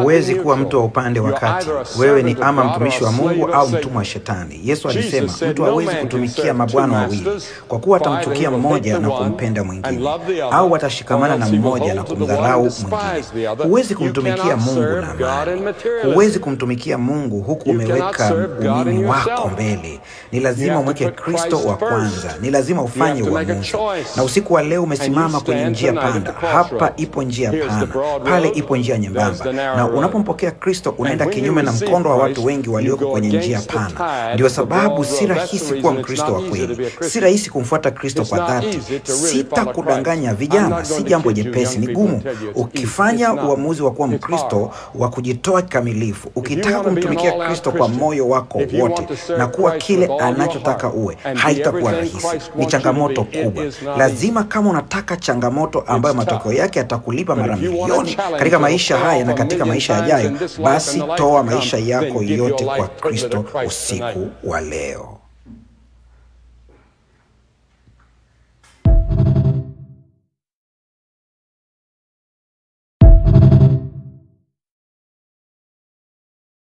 Huwezi kuwa mtu wa upande wa kati. Wewe ni ama mtumishi wa Mungu au mtumwa wa Shetani. Yesu alisema mtu hawezi kutumikia mabwana wawili, kwa kuwa atamchukia mmoja na kumpenda mwingine, au atashikamana na mmoja na kumdharau mwingine. Huwezi kumtumikia Mungu na mali. Huwezi kumtumikia Mungu huku umeweka umimi wako mbele. Ni lazima umweke Kristo wa kwanza. Ni lazima ufanye uamuzi. Na usiku wa leo umesimama kwenye njia panda. Hapa ipo njia pana, pale ipo njia nyembamba. Na unapompokea Kristo unaenda kinyume na mkondo wa watu wengi walioko kwenye njia pana. Ndio sababu si rahisi kuwa Mkristo wa kweli. Si rahisi kumfuata Kristo kwa dhati. Sitakudanganya vijana, si jambo jepesi, ni gumu. Ukifanya uamuzi wa kuwa Mkristo wa kujitoa kikamilifu, ukitaka kumtumikia Kristo kwa moyo wako wote na kuwa kile anachotaka uwe, haitakuwa rahisi. Ni changamoto kubwa. Lazima kama unataka changamoto ambayo matokeo yake yatakulipa mara milioni katika maisha haya na katika maisha yajayo, basi toa maisha yako yote kwa Kristo usiku wa leo.